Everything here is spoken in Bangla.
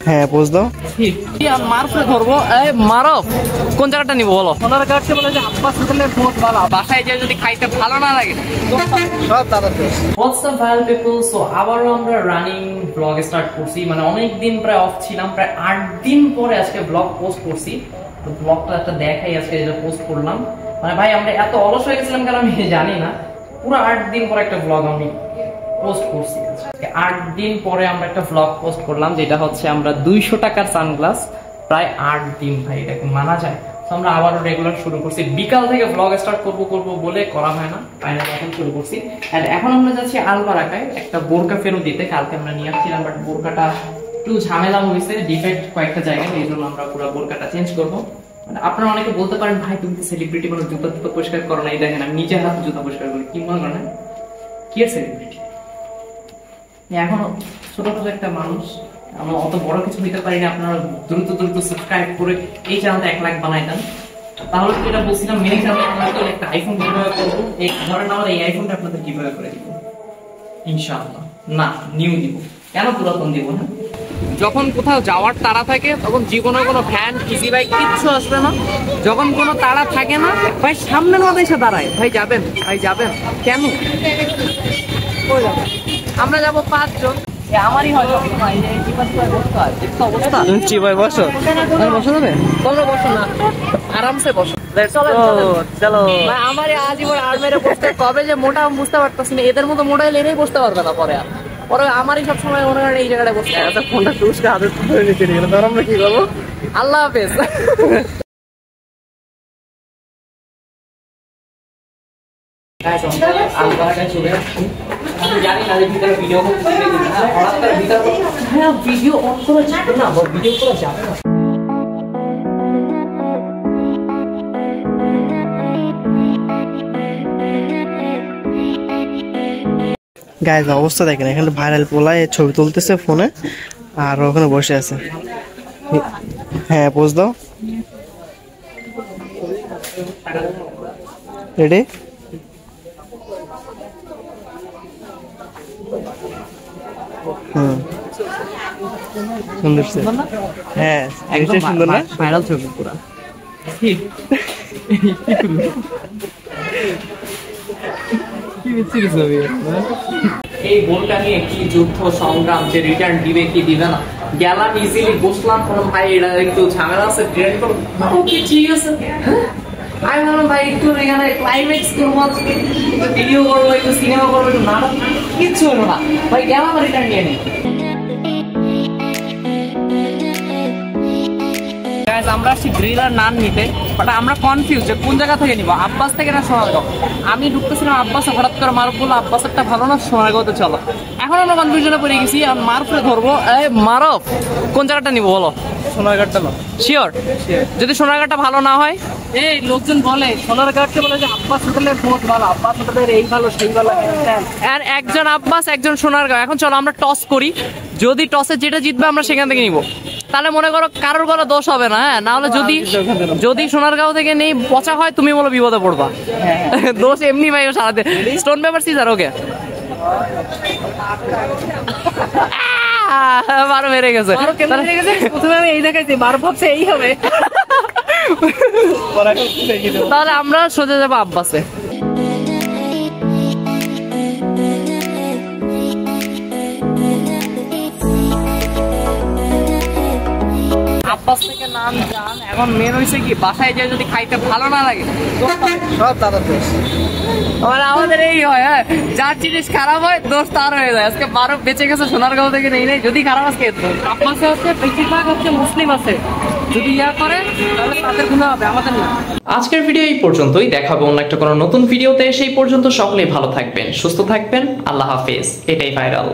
হ্যাঁ পোজ দাও। ধরবো মারো কোন জায়গাটা নিবো বলো? বাসায় যে যদি খাইতে ভালো না লাগে। আবারও আমরা রানিং ব্লগ স্টার্ট করছি, মানে অনেকদিন প্রায় অফ ছিলাম, প্রায় 8 দিন পরে আজকে ব্লগ পোস্ট করছি। তো ব্লগটা একটা দেখাই আজকে যেটা পোস্ট করলাম। মানে ভাই আমরা এত অলস হয়ে গেছিলাম কেন আমি জানি না, পুরো 8 দিন পরে একটা ব্লগ আমি পোস্ট করছি। 8 দিন পরে আমরা একটা ব্লগ পোস্ট করলাম, যেটা হচ্ছে আমরা 200 টাকার সানগ্লাস, প্রায় 8 দিন ভাই, এটাকে মানা যায়। তো আমরা আবারও রেগুলার শুরু করছি, বিকাল থেকে ব্লগ স্টার্ট করবো বলে করা হয় না, ফাইনালি এখন শুরু করছি। এন্ড এখন আমরা যাচ্ছি আলবারাকায় একটা বোরকা ফেরত দিতে। কালকে আমরা নিয়ে আসছিলাম, বাট বোরকাটা একটু ঝামেলা হয়েছে, ডিফেক্ট কয়েকটা জায়গায়, এই জন্য আমরা পুরো বোরকাটা চেঞ্জ করবো। আপনারা অনেকে বলতে পারেন ভাই তুমি তো সেলিব্রিটি, কোনো জুতা পরিষ্কার করো না। এই দেখেন আমি নিজের হাতে জুতা পরিষ্কার করি, কি মনে করেন কি আর সেলিব্রিটি? এখনো ছোট ছোট একটা মানুষ, আমরা অত বড় কিছু হইতে পারি না। আপনারা দ্রুত সাবস্ক্রাইব করে এই চ্যানেলটা 1 লাখ বানাই দেন, তাহলে এটা বলছিলাম মেনে চ্যানেল আপনাদের একটা আইফোন কিভাবে করবো, এই ধরেন আমরা এই আইফোনটা আপনাদের কিভাবে করে দিব ইনশাআল্লাহ। না নিউ দিব, কেন পুরাতন দিব না? যখন কোথাও যাওয়ার তাড়া থাকে তখন জীবনে কোনো ভ্যান ইজি বাইক কিচ্ছু আসবে না। যখন কোনো তাড়া থাকে না ভাই, সামনের মতো এসে দাঁড়ায়, ভাই যাবেন কেন? আমরা যাবো 5 জন, আমারই হয় আরামসে বসো। আমার আজীবন আর্মেরে বসতে কবে যে মোটা বুঝতে পারতেছি না, এদের মতো মোটা এলেই বসতে পারবে না। পরে আমারই সবসময় মনে করেন এই জায়গাটায় বসতে ফোনটা টুসকে হাতে ধরে নিতে গেলে তখন আমরা কি করবো? আল্লাহ হাফেজ। জানি না ভিতরে ভিডিও ভিডিও অন করা যাবে না, ভিডিও করা যাবে না। গাইজ অবস্থা দেখেন, এখানে ভাইরাল পোলায় ছবি তুলতেছে ফোনে, আর ওখানে বসে আছে। হ্যাঁ পোজ দাও। রেডি? সুন্দর, হ্যাঁ একদম সুন্দর না? ভাইরাল ছবি পুরা। এই বোনটা নিয়ে কি যুদ্ধ সংগ্রাম, যে রিটার্ন দিবে কি দিবে না। গেলাম ইজিলি বসলাম, কোনো ভাই এটা একটু ঝামেলা আছে, ট্রেন করো ওকে ঠিক আছে। আমি বললাম ভাই একটু এখানে ক্লাইম্যাক্স করবো, ভিডিও করবো, একটু সিনেমা করবো, একটু নাটক, কিচ্ছু হলো না ভাই। গেলাম রিটার্ন নিয়ে নিই। আমরা আসছি গ্রিল আর নান নিতে, বাট আমরা কনফিউজ যে কোন জায়গা থেকে নিবো, আব্বাস থেকে না সোনারগাঁও। আমি ঢুকতেছিলাম আব্বাসে, হঠাৎ করে মারুফ বললো আব্বাসেরটা ভালো না, সোনারগাঁওতে চলো। এখন আমরা কনফিউশনে পড়ে গেছি, আর মারুফে ধরবো। মারুফ কোন জায়গাটা নিবো বলো? সোনারগাঁওটা না শিওর? যদি সোনারগাঁওটা ভালো না হয়, এই লোকজন বলে সোনারগাঁওকে বলে যে আব্বাস হোটেলের বহুত ভালো, আব্বাস হোটেলের এই ভালো সেই ভালো। আর একজন আব্বাস একজন সোনারগাঁও। এখন চলো আমরা টস করি, যদি টসে যেটা জিতবে আমরা সেখান থেকে নিবো। তাহলে মনে করো কারোর কোনো দোষ হবে না। হ্যাঁ, নাহলে যদি সোনারগাঁও থেকে নেই পচা হয়, তুমি বলো বিপদে পড়বা। দোষ এমনি ভাই সারাতে। স্টোন পেপার সিজার, ওকে বারো মেরে গেছে। প্রথমে আমি এই দেখাইছি, বার ভাবছে এই হবে। তাহলে আমরা সোজা যাবো আব্বাসে। আব্বাস থেকে নাম জান। এখন মেন হয়েছে কি, বাসায় যে যদি খাইতে ভালো না লাগে সব দাদার দোষ। মানে আমাদের এই হয়, হ্যাঁ, যার জিনিস খারাপ হয় দোষ তার হয়ে যায়। আজকে 12 বেঁচে গেছে সোনারগাঁও থেকে, নেই যদি খারাপ আজকে আব্বাসে হচ্ছে বেশিরভাগ হচ্ছে মুসলিম আছে, যদি ইয়া করে তাহলে তাদের গুণ হবে, আমাদের না। আজকের ভিডিও এই পর্যন্তই, দেখাবো অন্য একটা কোনো নতুন ভিডিওতে। সেই পর্যন্ত সকলেই ভালো থাকবেন, সুস্থ থাকবেন, আল্লাহ হাফেজ। এটাই ভাইরাল।